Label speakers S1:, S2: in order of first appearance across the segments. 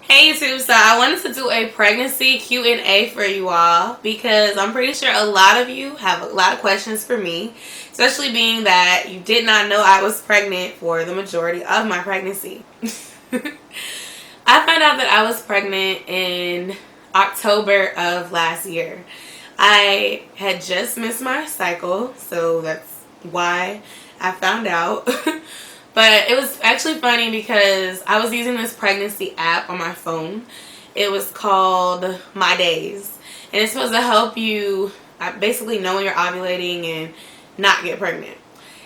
S1: Hey YouTube, so I wanted to do a pregnancy Q&A for you all because I'm pretty sure a lot of you have a lot of questions for me, especially being that you did not know I was pregnant for the majority of my pregnancy. I found out that I was pregnant in October of last year. I had just missed my cycle, so that's why I found out. But it was actually funny because I was using this pregnancy app on my phone. It was called My Days. And it's supposed to help you basically know when you're ovulating and not get pregnant.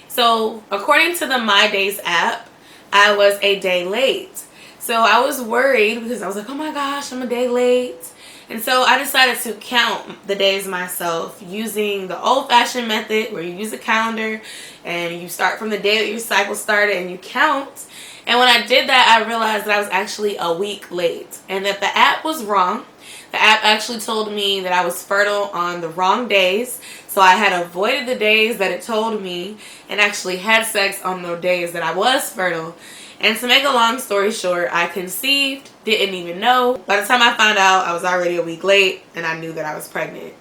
S1: So according to the My Days app, I was a day late. So I was worried because I was like, oh my gosh, I'm a day late. And so I decided to count the days myself using the old-fashioned method where you use a calendar and you start from the day that your cycle started and you count. And when I did that, I realized that I was actually a week late and that the app was wrong. The app actually told me that I was fertile on the wrong days. So I had avoided the days that it told me and actually had sex on the days that I was fertile. And to make a long story short, I conceived, didn't even know. By the time I found out, I was already a week late and I knew that I was pregnant.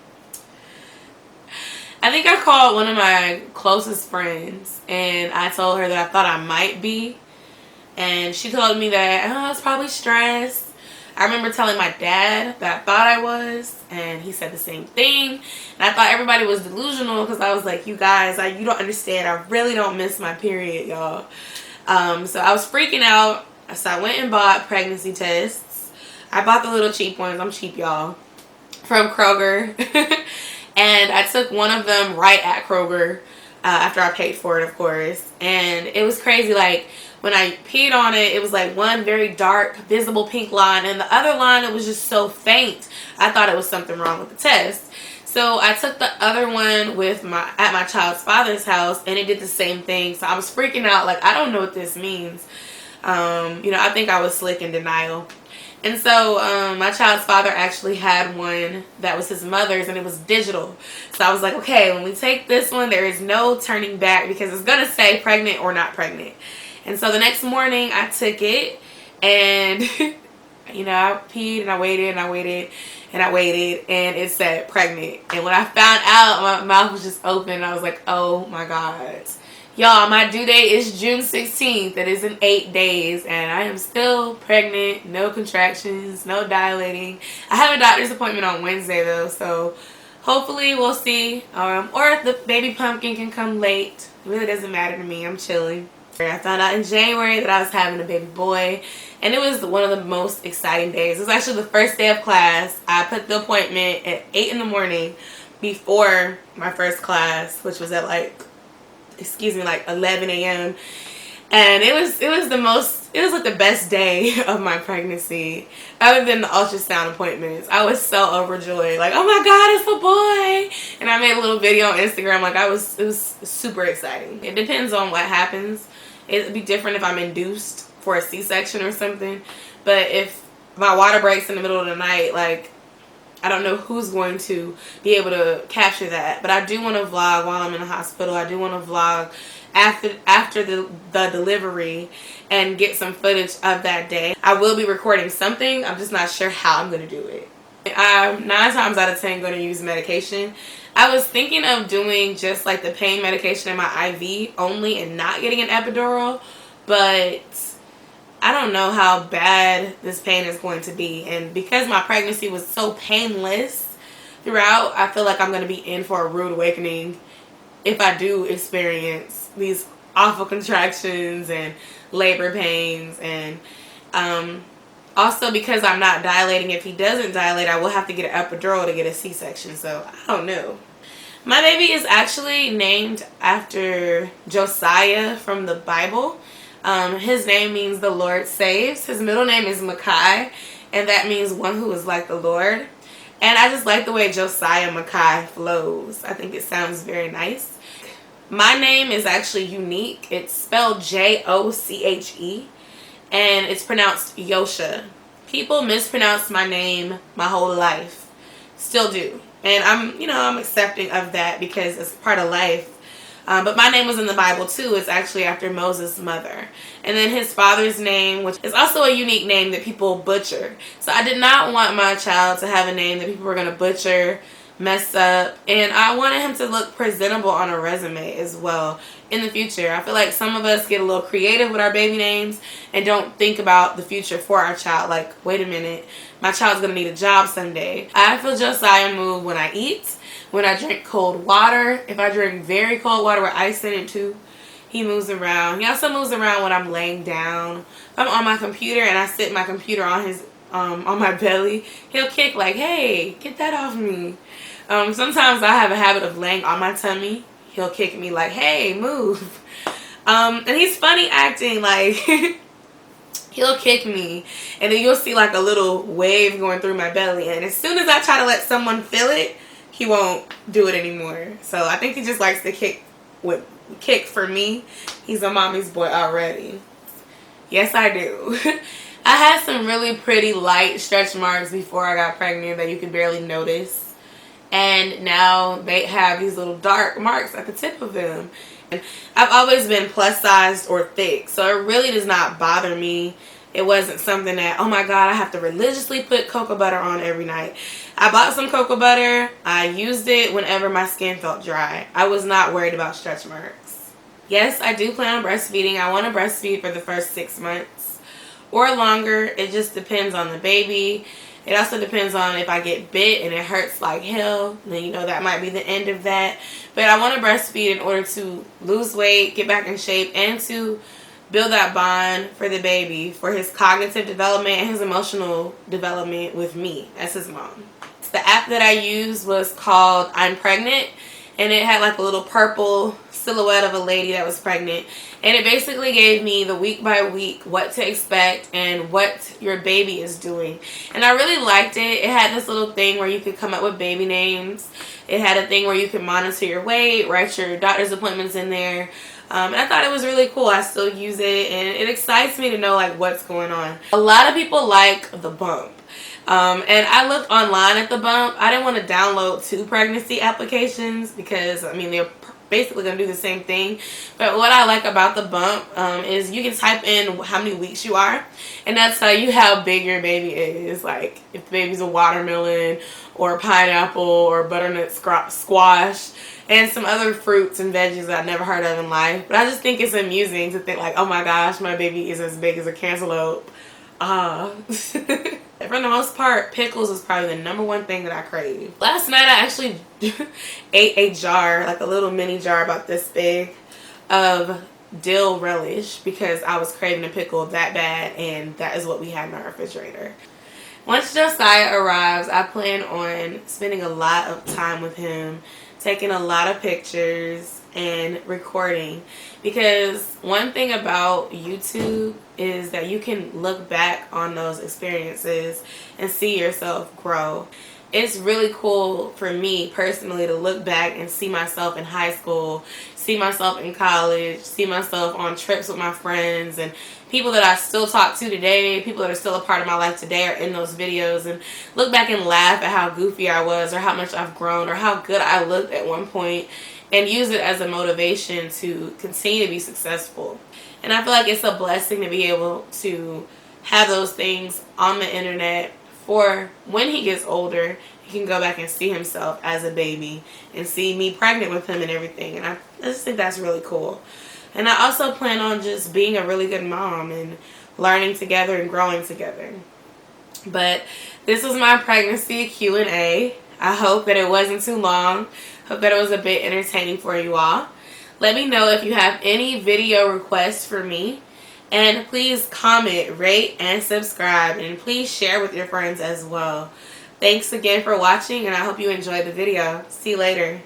S1: I think I called one of my closest friends and I told her that I thought I might be. And she told me that, oh, it's probably stress. I remember telling my dad that I thought I was, and he said the same thing. And I thought everybody was delusional because I was like, you guys, you don't understand. I really don't miss my period, y'all. So I was freaking out. So I went and bought pregnancy tests. I bought the little cheap ones. I'm cheap, y'all. From Kroger. And I took one of them right at Kroger after I paid for it, of course. And it was crazy. Like, when I peed on it, it was like one very dark, visible pink line. And the other line, it was just so faint. I thought it was something wrong with the test. So I took the other one at my child's father's house, and it did the same thing. So I was freaking out, like, I don't know what this means. I think I was slick in denial. And so my child's father actually had one that was his mother's, and it was digital. So I was like, okay, when we take this one, there is no turning back because it's going to say pregnant or not pregnant. And so the next morning I took it, and I peed and I waited and I waited and I waited, and it said pregnant. And when I found out, my mouth was just open and I was like, oh my god. Y'all, my due date is June 16th. That is in 8 days, and I am still pregnant. No contractions, no dilating. I have a doctor's appointment on Wednesday though, so hopefully we'll see. Or if the baby pumpkin can come late. It really doesn't matter to me. I'm chilling. I found out in January that I was having a baby boy, and it was one of the most exciting days. It was actually the first day of class. I put the appointment at 8 in the morning before my first class, which was at like 11 a.m. And it was like the best day of my pregnancy, other than the ultrasound appointments. I was so overjoyed, like, oh my god, it's a boy. And I made a little video on Instagram. Like, it was super exciting. It depends on what happens. It'd be different if I'm induced for a C-section or something. But if my water breaks in the middle of the night, like, I don't know who's going to be able to capture that. But I do want to vlog while I'm in the hospital. I do want to vlog after the delivery and get some footage of that day. I will be recording something. I'm just not sure how I'm going to do it. I'm 9 times out of 10 going to use medication. I was thinking of doing just like the pain medication in my IV only and not getting an epidural, but I don't know how bad this pain is going to be. And because my pregnancy was so painless throughout, I feel like I'm going to be in for a rude awakening if I do experience these awful contractions and labor pains. And also because I'm not dilating, if he doesn't dilate, I will have to get an epidural to get a C-section. So I don't know. My baby is actually named after Josiah from the Bible. His name means the Lord saves. His middle name is Mackay, and that means one who is like the Lord. And I just like the way Josiah Mackay flows. I think it sounds very nice. My name is actually unique. It's spelled J-O-C-H-E, and it's pronounced Yosha. People mispronounce my name my whole life. Still do. And I'm accepting of that because it's part of life. But my name was in the Bible too. It's actually after Moses' mother. And then his father's name, which is also a unique name that people butcher. So I did not want my child to have a name that people were going to butcher, mess up, and I wanted him to look presentable on a resume as well in the future. I feel like some of us get a little creative with our baby names and don't think about the future for our child. Like, wait a minute, my child's going to need a job someday. I feel Josiah move when I eat, when I drink cold water. If I drink very cold water with ice in it too, he moves around. He also moves around when I'm laying down. If I'm on my computer and I sit my computer on his on my belly, he'll kick like, hey, get that off me. Sometimes I have a habit of laying on my tummy. He'll kick me like, hey, move. And he's funny acting, like he'll kick me and then you'll see like a little wave going through my belly, and as soon as I try to let someone feel it, he won't do it anymore. So I think he just likes to kick for me. He's a mommy's boy already. Yes, I do. I had some really pretty light stretch marks before I got pregnant that you could barely notice. And now they have these little dark marks at the tip of them. And I've always been plus sized or thick, so it really does not bother me. It wasn't something that, oh my God, I have to religiously put cocoa butter on every night. I bought some cocoa butter. I used it whenever my skin felt dry. I was not worried about stretch marks. Yes, I do plan on breastfeeding. I want to breastfeed for the first 6 months or longer. It just depends on the baby. It also depends on if I get bit and it hurts like hell, then you know that might be the end of that. But I want to breastfeed in order to lose weight, get back in shape, and to build that bond for the baby, for his cognitive development and his emotional development with me as his mom. The app that I used was called I'm Pregnant, and it had like a little purple silhouette of a lady that was pregnant, and it basically gave me the week by week what to expect and what your baby is doing. And I really liked it. It had this little thing where you could come up with baby names. It had a thing where you could monitor your weight, write your doctor's appointments in there. And I thought it was really cool. I still use it, and it excites me to know like what's going on. A lot of people like the bump. And I looked online at the bump. I didn't want to download 2 pregnancy applications because, I mean, they're basically going to do the same thing. But what I like about the bump is you can type in how many weeks you are, and that's how you how big your baby is. Like if the baby's a watermelon or a pineapple or butternut squash and some other fruits and veggies that I've never heard of in life. But I just think it's amusing to think like, oh my gosh, my baby is as big as a cantaloupe. For the most part, pickles is probably the #1 thing that I crave. Last night I actually ate a jar, like a little mini jar about this big, of dill relish because I was craving a pickle that bad, and that is what we had in our refrigerator. Once Josiah arrives, I plan on spending a lot of time with him, taking a lot of pictures and recording, because one thing about YouTube is that you can look back on those experiences and see yourself grow. It's really cool for me personally to look back and see myself in high school, see myself in college, see myself on trips with my friends, and people that I still talk to today, people that are still a part of my life today are in those videos, and look back and laugh at how goofy I was or how much I've grown or how good I looked at one point, and use it as a motivation to continue to be successful. And I feel like it's a blessing to be able to have those things on the internet for when he gets older, he can go back and see himself as a baby and see me pregnant with him and everything. And I just think that's really cool. And I also plan on just being a really good mom and learning together and growing together. But this was my pregnancy Q&A. I hope that it wasn't too long. Hope that it was a bit entertaining for you all. Let me know if you have any video requests for me. And please comment, rate, and subscribe. And please share with your friends as well. Thanks again for watching, and I hope you enjoyed the video. See you later.